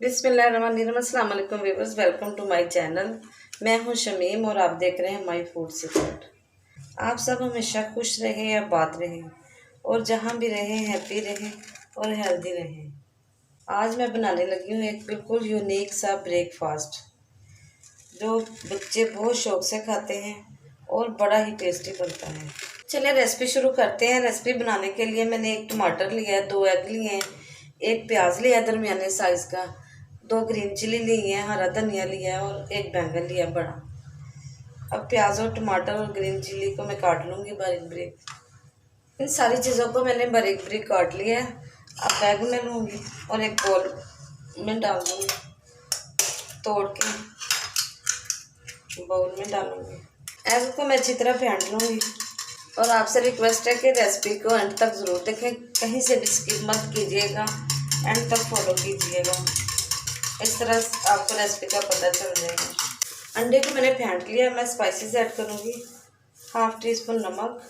बिस्मिल्लाहिर्रहमानिर्रहीम, अस्सलाम वालेकुम viewers, welcome to my channel. मैं हूं शमीम और आप देख रहे हैं माय फूड सीक्रेट। आप सब हमेशा खुश रहें या बात रहें और जहां भी रहें हैप्पी रहें और हेल्दी रहें। आज मैं बनाने लगी हूं एक बिल्कुल यूनिक सा ब्रेकफास्ट जो बच्चे बहुत शौक से खाते हैं और बड़ा ही टेस्टी बनता है। चलिए रेसिपी शुरू करते हैं। रेसिपी बनाने के लिए मैंने एक टमाटर लिया है, 2 एग लिए हैं, एक प्याज लिया है दरमियाने साइज़ का, 2 ग्रीन चिली ली है, हरा धनिया लिया है और एक बैंगन लिया बड़ा। अब प्याज और टमाटर और ग्रीन चिली को मैं काट लूँगी बारीक बारीक। इन सारी चीज़ों को मैंने बारीक बारीक काट लिया है। अब बैग में लूँगी और एक बाउल में डाल दूँगी, तोड़ के बाउल में डालूँगी। एग को मैं अच्छी तरह फेंट लूँगी और आपसे रिक्वेस्ट है कि रेसिपी को एंड तक ज़रूर देखें, कहीं से भी स्किप मत कीजिएगा, एंड तक फॉलो कीजिएगा। इस तरह आपको रेसिपी का पता चल जाएगा। अंडे को मैंने फेंट लिया। मैं स्पाइसेस ऐड करूँगी, 1/2 टीस्पून नमक,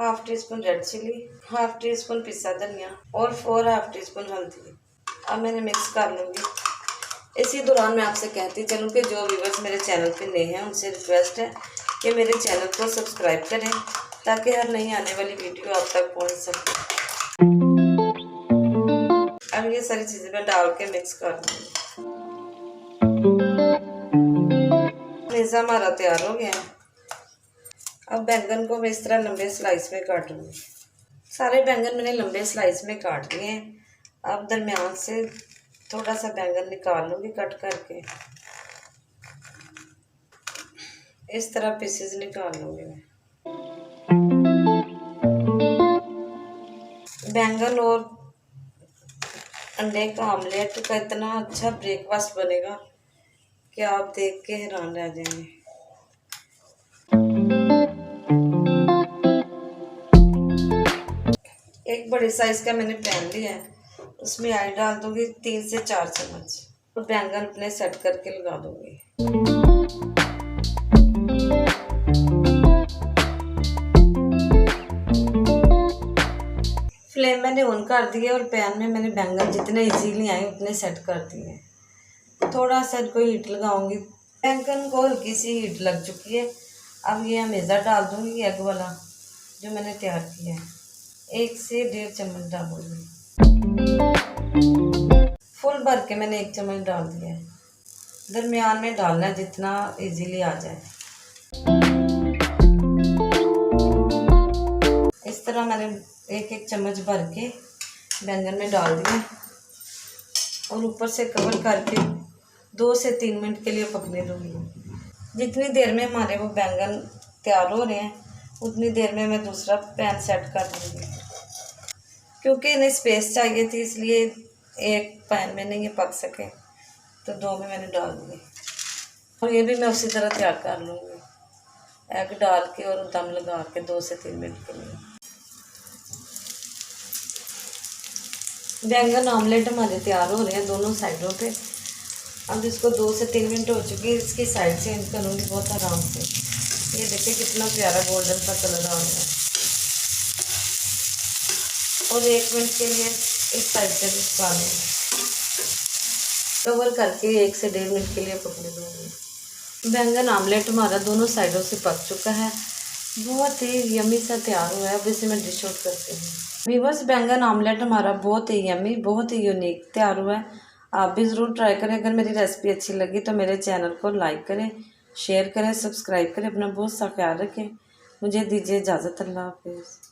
1/2 टीस्पून रेड चिली, 1/2 टीस्पून पिसा धनिया और 4/2 टीस्पून हल्दी। अब मैंने मिक्स कर लूँगी। इसी दौरान मैं आपसे कहती चलूँ कि जो व्यूअर्स मेरे चैनल पे नए हैं उनसे रिक्वेस्ट है कि मेरे चैनल को सब्सक्राइब करें ताकि हर नई आने वाली वीडियो आप तक पहुँच सके। अब ये सारी चीज़ें मैं डाल के मिक्स कर दूँगी। पिज़्ज़ा हमारा तैयार हो गया है। अब बैंगन को मैं इस तरह लंबे स्लाइस में काटूंगी। सारे बैंगन मैंने लंबे स्लाइस में काट लिए हैं। अब दरमियान से थोड़ा सा बैंगन निकाल लूँगी कट करके। इस तरह पीसेस निकाल लूँगी मैं। बैंगन और अंडे का ऑमलेट का इतना अच्छा ब्रेकफास्ट बनेगा कि आप देख के हैरान रह जाएंगे। एक बड़े साइज का मैंने पैन लिया है, उसमें ऑयल डाल दूंगी 3 से 4 चम्मच और बैंगन अपने सेट करके लगा दूंगी। फ्लेम मैंने ऑन कर दी है और पैन में मैंने बैंगन जितने इजीली आए उतने सेट कर दिए। थोड़ा सा इनको हीट लगाऊंगी। बैंगन को हल्की सी हीट लग चुकी है। अब ये मैदा डाल दूंगी एग वाला जो मैंने तैयार किया है। 1 से 1.5 चम्मच डालूंगी। फुल भर के मैंने 1 चम्मच डाल दिया है। दरमियान में डालना है जितना इजीली आ जाए। इस तरह मैंने 1-1 चम्मच भर के बैंगन में डाल दिया और ऊपर से कवर करके 2 से 3 मिनट के लिए पकने दूंगी। जितनी देर में हमारे वो बैंगन तैयार हो रहे हैं उतनी देर में मैं दूसरा पैन सेट कर दूंगी। क्योंकि इन्हें स्पेस चाहिए थी इसलिए एक पैन में नहीं ये पक सके तो 2 में मैंने डाल दी। और ये भी मैं उसी तरह तैयार कर लूँगी, एग डाल के और दम लगा के 2 से 3 मिनट के लिए। बैंगन ऑमलेट हमारे तैयार हो रहे हैं दोनों साइडों पे। अब इसको 2 से 3 मिनट हो चुकी है। इसकी साइड चेंज करूँगी बहुत आराम से। ये देखिए कितना प्यारा गोल्डन सा कलर आ गया। और 1 मिनट के लिए इस साइड से भी पका लूँगी। कवर करके 1 से 1.5 मिनट के लिए पकने दूँगी। बैंगन ऑमलेट हमारा दोनों साइडों से पक चुका है, बहुत ही यमी सा तैयार हुआ है। अब इसे मैं डिश आउट करती हूँ। व्यूअर्स, बैंगन ऑमलेट हमारा बहुत ही यमी, बहुत ही यूनिक तैयार हुआ है। आप भी ज़रूर ट्राई करें। अगर मेरी रेसिपी अच्छी लगी तो मेरे चैनल को लाइक करें, शेयर करें, सब्सक्राइब करें। अपना बहुत सा ख्याल रखें। मुझे दीजिए इजाज़त। अल्लाह हाफिज़।